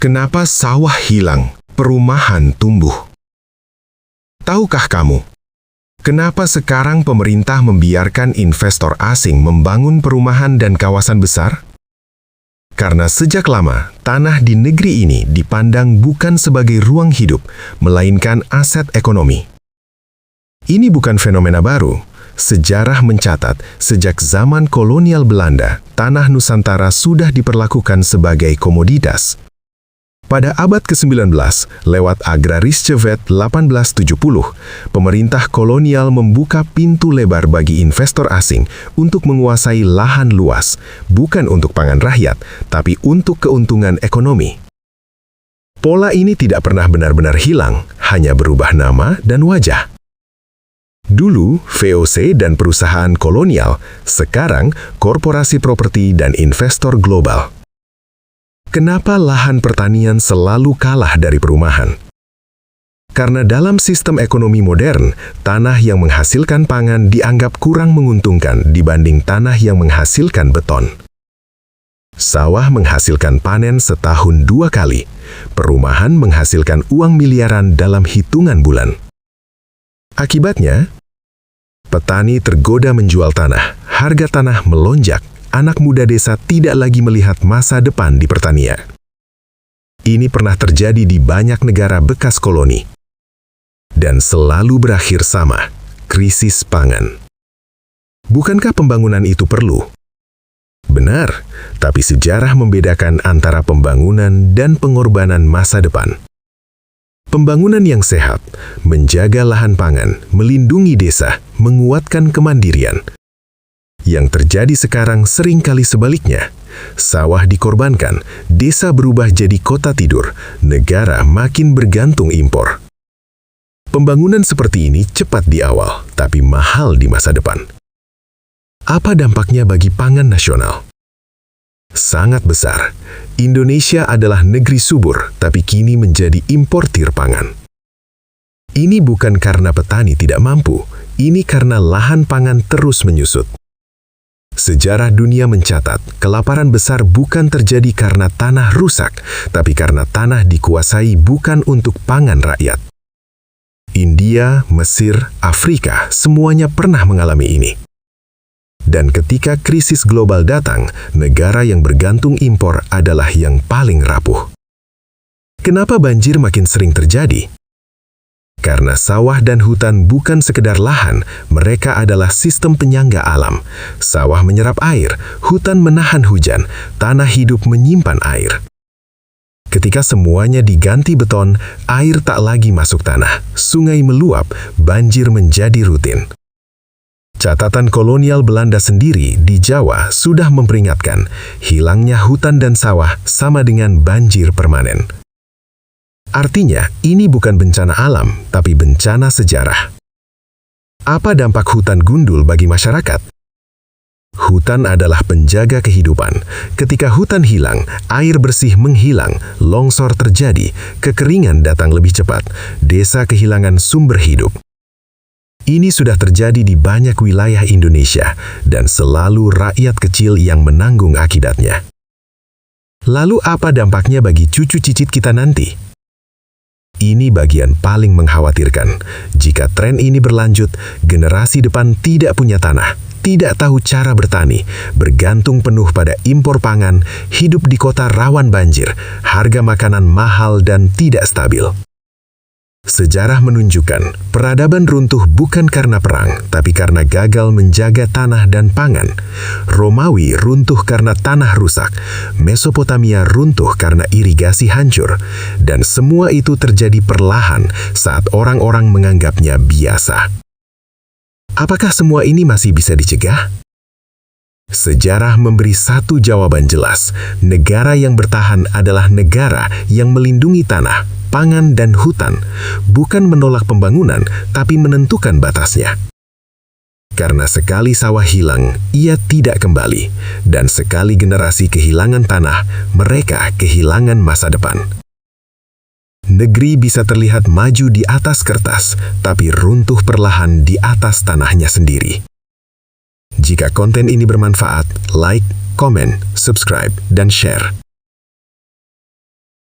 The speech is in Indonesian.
Kenapa sawah hilang, perumahan tumbuh? Tahukah kamu, kenapa sekarang pemerintah membiarkan investor asing membangun perumahan dan kawasan besar? Karena sejak lama, tanah di negeri ini dipandang bukan sebagai ruang hidup, melainkan aset ekonomi. Ini bukan fenomena baru. Sejarah mencatat, sejak zaman kolonial Belanda, tanah Nusantara sudah diperlakukan sebagai komoditas. Pada abad ke-19, lewat Agrarische Wet 1870, pemerintah kolonial membuka pintu lebar bagi investor asing untuk menguasai lahan luas, bukan untuk pangan rakyat, tapi untuk keuntungan ekonomi. Pola ini tidak pernah benar-benar hilang, hanya berubah nama dan wajah. Dulu, VOC dan perusahaan kolonial, sekarang korporasi properti dan investor global. Kenapa lahan pertanian selalu kalah dari perumahan? Karena dalam sistem ekonomi modern, tanah yang menghasilkan pangan dianggap kurang menguntungkan dibanding tanah yang menghasilkan beton. Sawah menghasilkan panen setahun 2 kali. Perumahan menghasilkan uang miliaran dalam hitungan bulan. Akibatnya, petani tergoda menjual tanah, harga tanah melonjak, anak muda desa tidak lagi melihat masa depan di pertanian. Ini pernah terjadi di banyak negara bekas koloni. Dan selalu berakhir sama, krisis pangan. Bukankah pembangunan itu perlu? Benar, tapi sejarah membedakan antara pembangunan dan pengorbanan masa depan. Pembangunan yang sehat, menjaga lahan pangan, melindungi desa, menguatkan kemandirian. Yang terjadi sekarang seringkali sebaliknya. Sawah dikorbankan, desa berubah jadi kota tidur, negara makin bergantung impor. Pembangunan seperti ini cepat di awal, tapi mahal di masa depan. Apa dampaknya bagi pangan nasional? Sangat besar. Indonesia adalah negeri subur, tapi kini menjadi importir pangan. Ini bukan karena petani tidak mampu, ini karena lahan pangan terus menyusut. Sejarah dunia mencatat, kelaparan besar bukan terjadi karena tanah rusak, tapi karena tanah dikuasai bukan untuk pangan rakyat. India, Mesir, Afrika, semuanya pernah mengalami ini. Dan ketika krisis global datang, negara yang bergantung impor adalah yang paling rapuh. Kenapa banjir makin sering terjadi? Karena sawah dan hutan bukan sekedar lahan, mereka adalah sistem penyangga alam. Sawah menyerap air, hutan menahan hujan, tanah hidup menyimpan air. Ketika semuanya diganti beton, air tak lagi masuk tanah, sungai meluap, banjir menjadi rutin. Catatan kolonial Belanda sendiri di Jawa sudah memperingatkan, hilangnya hutan dan sawah sama dengan banjir permanen. Artinya, ini bukan bencana alam, tapi bencana sejarah. Apa dampak hutan gundul bagi masyarakat? Hutan adalah penjaga kehidupan. Ketika hutan hilang, air bersih menghilang, longsor terjadi, kekeringan datang lebih cepat, desa kehilangan sumber hidup. Ini sudah terjadi di banyak wilayah Indonesia, dan selalu rakyat kecil yang menanggung akibatnya. Lalu apa dampaknya bagi cucu cicit kita nanti? Ini bagian paling mengkhawatirkan. Jika tren ini berlanjut, generasi depan tidak punya tanah, tidak tahu cara bertani, bergantung penuh pada impor pangan, hidup di kota rawan banjir, harga makanan mahal dan tidak stabil. Sejarah menunjukkan, peradaban runtuh bukan karena perang, tapi karena gagal menjaga tanah dan pangan. Romawi runtuh karena tanah rusak, Mesopotamia runtuh karena irigasi hancur, dan semua itu terjadi perlahan saat orang-orang menganggapnya biasa. Apakah semua ini masih bisa dicegah? Sejarah memberi satu jawaban jelas. Negara yang bertahan adalah negara yang melindungi tanah, pangan, dan hutan, bukan menolak pembangunan, tapi menentukan batasnya. Karena sekali sawah hilang, ia tidak kembali, dan sekali generasi kehilangan tanah, mereka kehilangan masa depan. Negeri bisa terlihat maju di atas kertas, tapi runtuh perlahan di atas tanahnya sendiri. Jika konten ini bermanfaat, like, komen, subscribe, dan share.